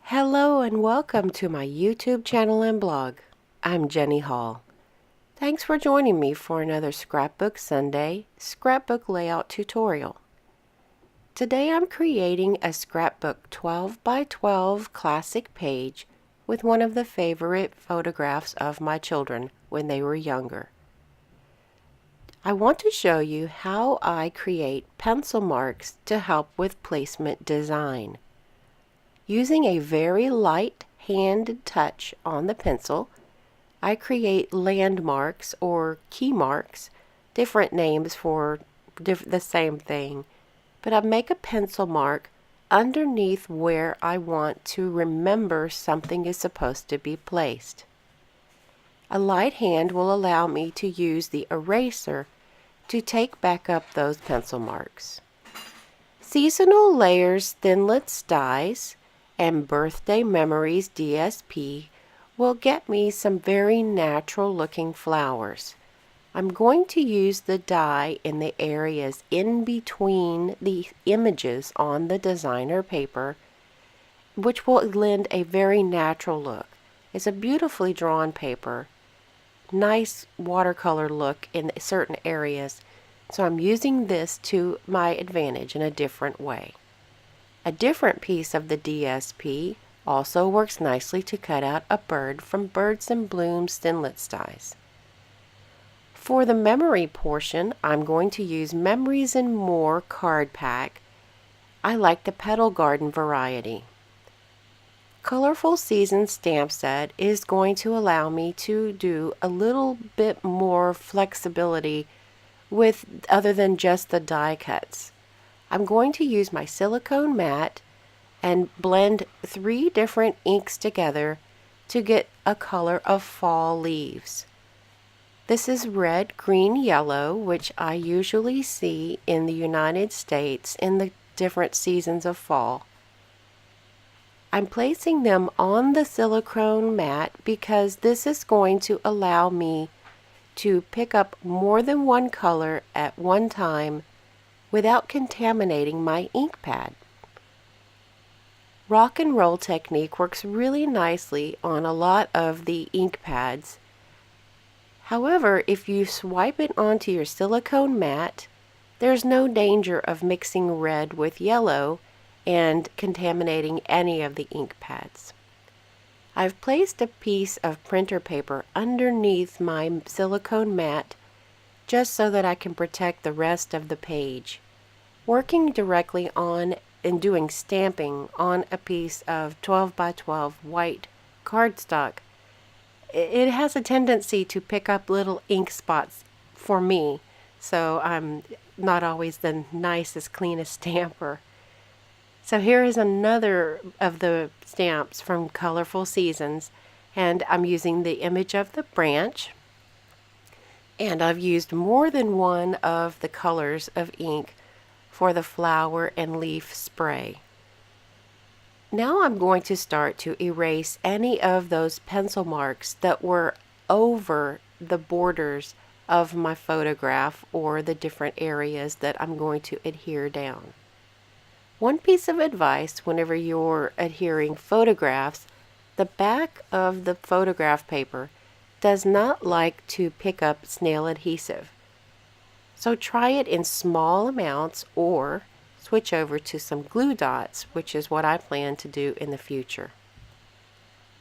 Hello and welcome to my YouTube channel and blog. I'm Jenny Hall. Thanks for joining me for another Scrapbook Sunday scrapbook layout tutorial. Today I'm creating a scrapbook 12 by 12 classic page with one of the favorite photographs of my children when they were younger. I want to show you how I create pencil marks to help with placement design. Using a very light hand touch on the pencil, I create landmarks or key marks, different names for the same thing, but I make a pencil mark underneath where I want to remember something is supposed to be placed. A light hand will allow me to use the eraser to take back up those pencil marks. Seasonal Layers Thinlits Dies and Birthday Memories DSP will get me some very natural looking flowers. I'm going to use the die in the areas in between the images on the designer paper, which will lend a very natural look. It's a beautifully drawn paper, nice watercolor look in certain areas, so I'm using this to my advantage in a different way. A different piece of the DSP also works nicely to cut out a bird from Birds and Blooms Thinlits Dies. For the memory portion, I'm going to use Memories and More card pack. I like the Petal Garden variety. Colorful Season stamp set is going to allow me to do a little bit more flexibility with other than just the die cuts. I'm going to use my silicone mat and blend 3 different inks together to get a color of fall leaves. This is red, green, yellow, which I usually see in the United States in the different seasons of fall. I'm placing them on the silicone mat because this is going to allow me to pick up more than one color at one time without contaminating my ink pad. Rock and roll technique works really nicely on a lot of the ink pads. However, if you swipe it onto your silicone mat, there's no danger of mixing red with yellow and contaminating any of the ink pads. I've placed a piece of printer paper underneath my silicone mat just so that I can protect the rest of the page. Working directly on and doing stamping on a piece of 12 by 12 white cardstock, it has a tendency to pick up little ink spots for me, so I'm not always the nicest, cleanest stamper. So here is another of the stamps from Colorful Seasons, and I'm using the image of the branch, and I've used more than one of the colors of ink for the flower and leaf spray. Now I'm going to start to erase any of those pencil marks that were over the borders of my photograph or the different areas that I'm going to adhere down. One piece of advice whenever you're adhering photographs, the back of the photograph paper does not like to pick up snail adhesive. So try it in small amounts or switch over to some glue dots, which is what I plan to do in the future.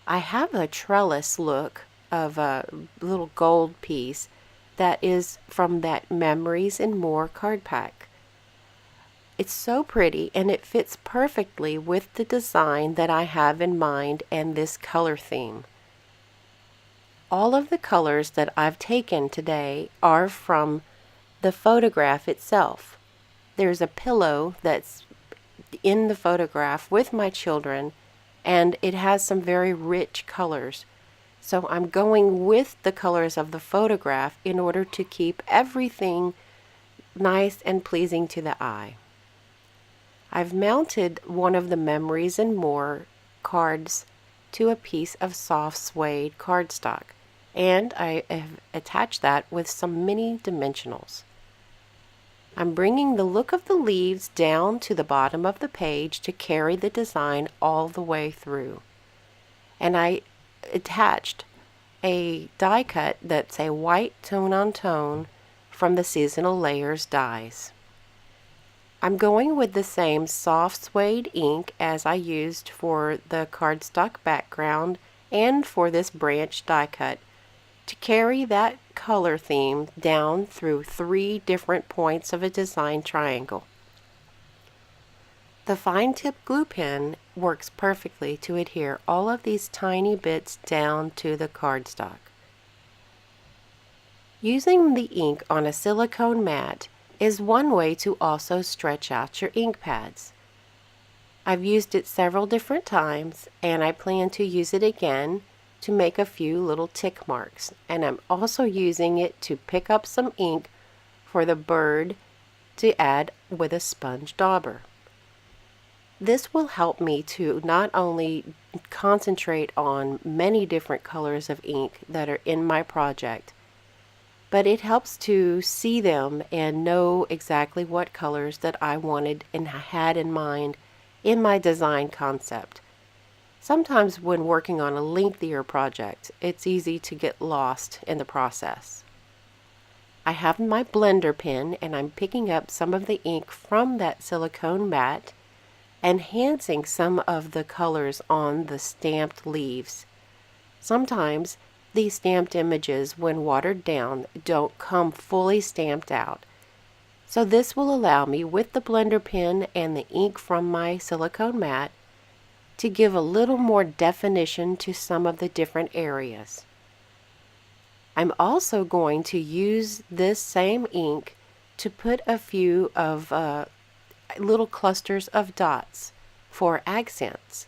I have a trellis look of a little gold piece that is from that Memories and More card pack. It's so pretty and it fits perfectly with the design that I have in mind and this color theme. All of the colors that I've taken today are from the photograph itself. There's a pillow that's in the photograph with my children, and it has some very rich colors. So I'm going with the colors of the photograph in order to keep everything nice and pleasing to the eye. I've mounted one of the Memories and More cards to a piece of soft suede cardstock, and I have attached that with some mini dimensionals. I'm bringing the look of the leaves down to the bottom of the page to carry the design all the way through. And I attached a die cut that's a white tone on tone from the Seasonal Layers dies. I'm going with the same soft suede ink as I used for the cardstock background and for this branch die cut to carry that color theme down through 3 different points of a design triangle. The fine tip glue pen works perfectly to adhere all of these tiny bits down to the cardstock. Using the ink on a silicone mat is one way to also stretch out your ink pads. I've used it several different times and I plan to use it again to make a few little tick marks, and I'm also using it to pick up some ink for the bird to add with a sponge dauber. This will help me to not only concentrate on many different colors of ink that are in my project, but it helps to see them and know exactly what colors that I wanted and had in mind in my design concept. Sometimes when working on a lengthier project, it's easy to get lost in the process. I have my blender pen and I'm picking up some of the ink from that silicone mat, enhancing some of the colors on the stamped leaves. Sometimes these stamped images, when watered down, don't come fully stamped out. So this will allow me, with the blender pen and the ink from my silicone mat, to give a little more definition to some of the different areas. I'm also going to use this same ink to put a few of little clusters of dots for accents.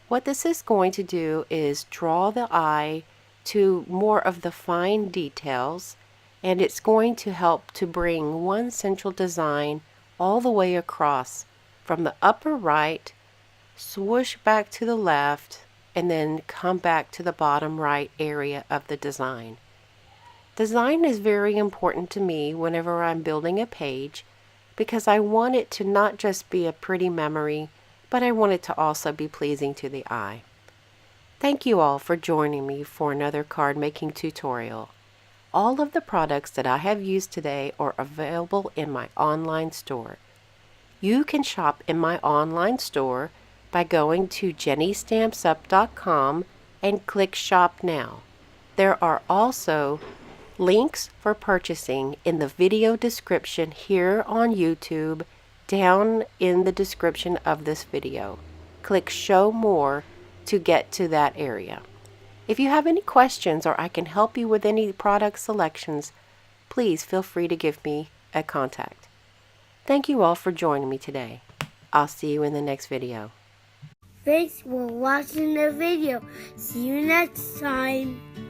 What this is going to do is draw the eye to more of the fine details, and it's going to help to bring one central design all the way across from the upper right, swoosh back to the left, and then come back to the bottom right area of the design. Design is very important to me whenever I'm building a page because I want it to not just be a pretty memory, but I want it to also be pleasing to the eye. Thank you all for joining me for another card making tutorial. All of the products that I have used today are available in my online store. You can shop in my online store by going to jennystampsup.com and click Shop Now. There are also links for purchasing in the video description here on YouTube, down in the description of this video. Click Show More to get to that area. If you have any questions or I can help you with any product selections, please feel free to give me a contact. Thank you all for joining me today. I'll see you in the next video. Thanks for watching the video. See you next time.